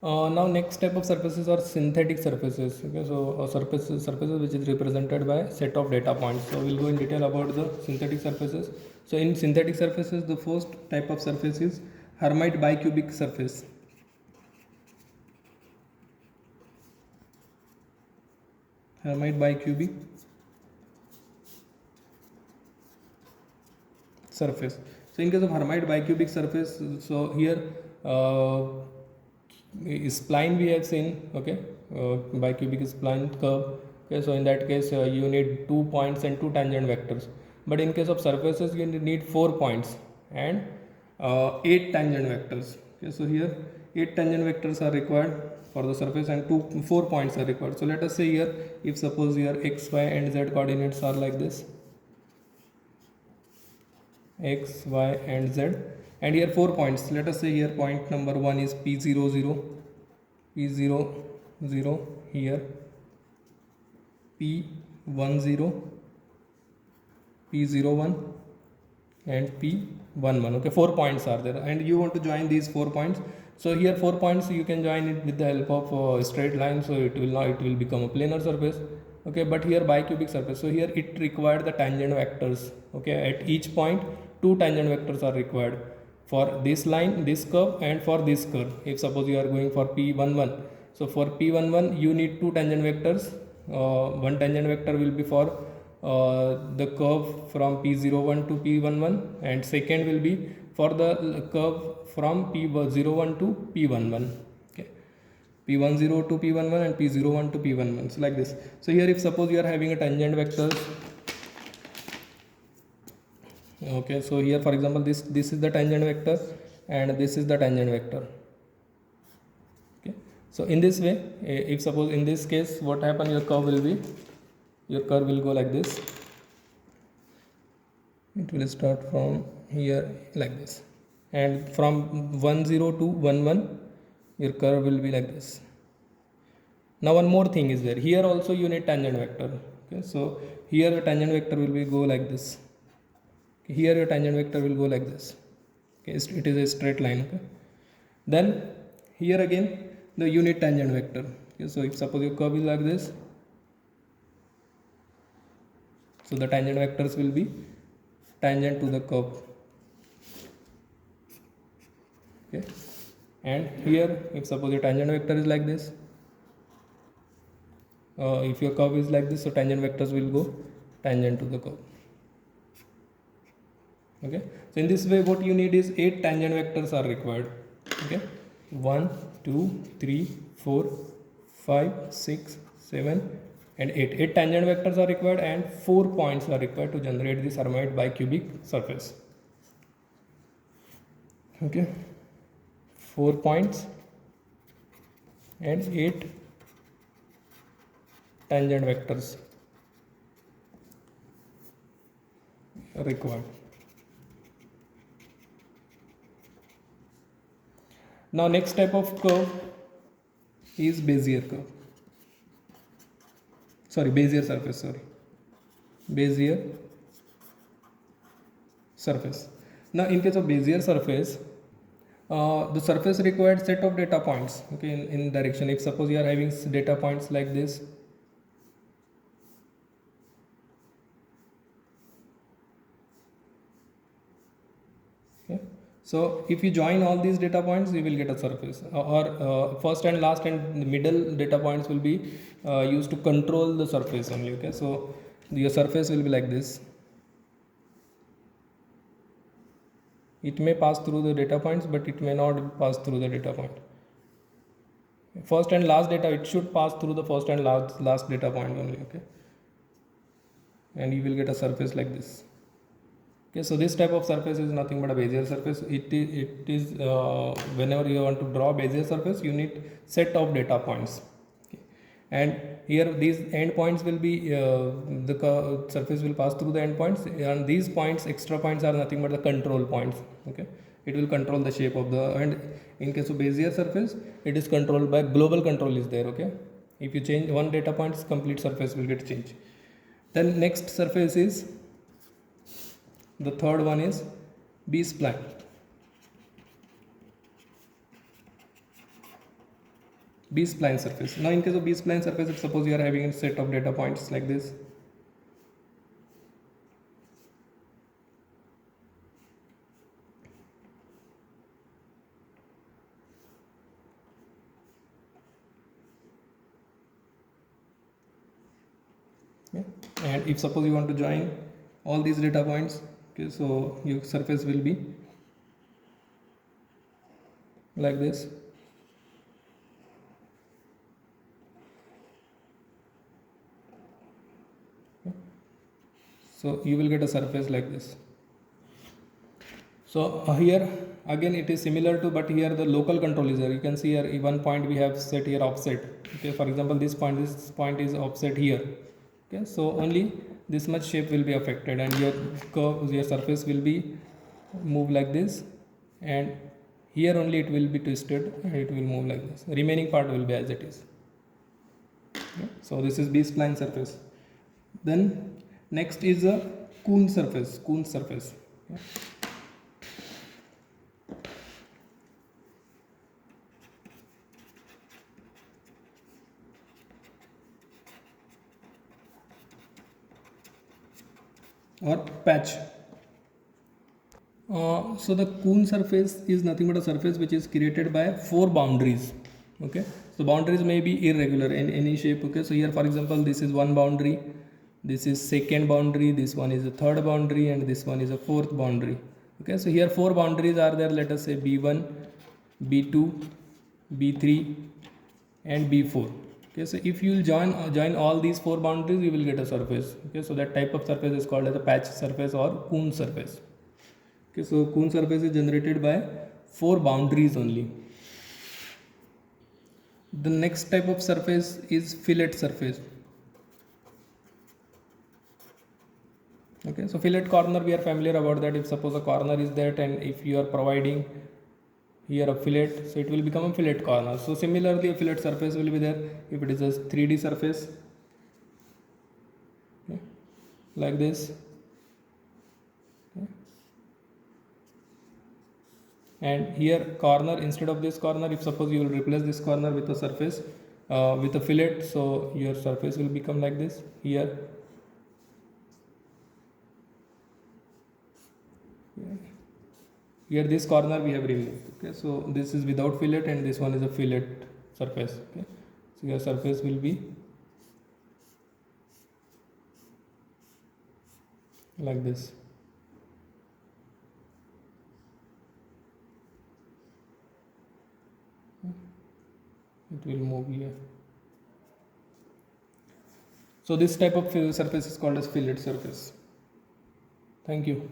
Now next type of surfaces are synthetic surfaces. Okay, so surfaces which is represented by set of data points. So we'll go in detail about the synthetic surfaces. So in synthetic surfaces, the first type of surface is Hermite bicubic surface. Hermite bicubic surface. So in case of Hermite bicubic surface, so here spline we have seen, okay, bicubic spline curve. Okay, so in that case you need 2 points and 2 tangent vectors, but in case of surfaces you need 4 points and 8 tangent vectors. Okay, so here 8 tangent vectors are required for the surface and 4 points are required. So let us say here, if suppose your x, y and z coordinates are like this, x, y and z, and here 4 points. Let us say here point number 1 is p0 0, p0 0, here p1 0, p0 1 and p1 1. Okay, 4 points are there and you want to join these 4 points. So here 4 points you can join it with the help of a straight line, so it will become a planar surface. Okay, but here bicubic surface, so here it required the tangent vectors. Okay, at each point 2 tangent vectors are required for this line, this curve and for this curve. If suppose you are going for p11, so for p11 you need 2 tangent vectors. One tangent vector will be for the curve from p01 to p11 and second will be for the curve from p01 to p11. Okay, p10 to p11 and p01 to p11. So like this. So here if suppose you are having a tangent vectors, okay, so here for example this is the tangent vector and this is the tangent vector. Okay, so in this way, if suppose in this case what happen, your curve will go like this. It will start from here like this, and from 10 to 11 your curve will be like this. Now one more thing is there, here also you need tangent vector. Okay, so here the tangent vector will be go like this. Here your tangent vector will go like this. Okay, it is a straight line. Okay, then here again the unit tangent vector. Okay, so if suppose your curve is like this, so the tangent vectors will be tangent to the curve. Okay, and here if suppose your tangent vector is like this, if your curve is like this, so tangent vectors will go tangent to the curve. Okay, so in this way what you need is 8 tangent vectors are required. Okay, 1 2 3 4 5 6 7 and 8 tangent vectors are required and 4 points are required to generate this Hermite bicubic surface. Okay, 4 points and 8 tangent vectors are required. Now next type of curve is Bezier curve. Bezier surface. Bezier surface. Now in case of Bezier surface, the surface required set of data points. Okay, in direction. If suppose you are having data points like this, okay, so if you join all these data points, you will get a surface. Or first and last and middle data points will be used to control the surface only. Okay, so your surface will be like this. It may pass through the data points, but it may not pass through the data point. First and last data, it should pass through the first and last data point only. Okay, and you will get a surface like this. Okay, so this type of surface is nothing but a Bezier surface. It is whenever you want to draw Bezier surface, you need set of data points. Okay, and here these endpoints will be the surface will pass through the endpoints, and these points, extra points, are nothing but the control points. Okay, it will control the shape of the, and in case of Bezier surface, it is controlled by global control is there. Okay, if you change one data points, complete surface will get changed. Then next surface is, the third one is B-spline. B-spline surface. Now in case of B-spline surface, if suppose you are having a set of data points like this, okay. And if suppose you want to join all these data points, okay, so your surface will be like this. Okay. So you will get a surface like this. So here again it is similar to, but here the local control is there. You can see here one point we have set here offset. Okay, for example this point is offset here. Okay, so only this much shape will be affected, and your curve, your surface will be move like this, and here only it will be twisted and it will move like this. The remaining part will be as it is. Okay, so this is B-spline surface. Then next is a Coons surface. Coons surface. Okay. Or patch. So the Coons surface is nothing but a surface which is created by 4 boundaries. Okay, so boundaries may be irregular in any shape. Okay, so here for example this is one boundary, this is second boundary, this one is a third boundary, and this one is a fourth boundary. Okay, so here 4 boundaries are there. Let us say B1, B2, B3 and B4. Okay, so if you will join all these 4 boundaries, you will get a surface. Okay, so that type of surface is called as a patch surface or Coons surface. Okay, so Coons surface is generated by 4 boundaries only. The next type of surface is fillet surface. Okay, so fillet corner, we are familiar about that. If suppose a corner is that, and if you are providing here a fillet, so it will become a fillet corner. So similarly a fillet surface will be there if it is a 3D surface. Okay, like this. Okay. And here corner, instead of this corner, if suppose you will replace this corner with a surface with a fillet, so your surface will become like this. Here this corner we have removed. Okay, so this is without fillet and this one is a fillet surface. Okay, so your surface will be like this. It will move here. So this type of surface is called as fillet surface. Thank you.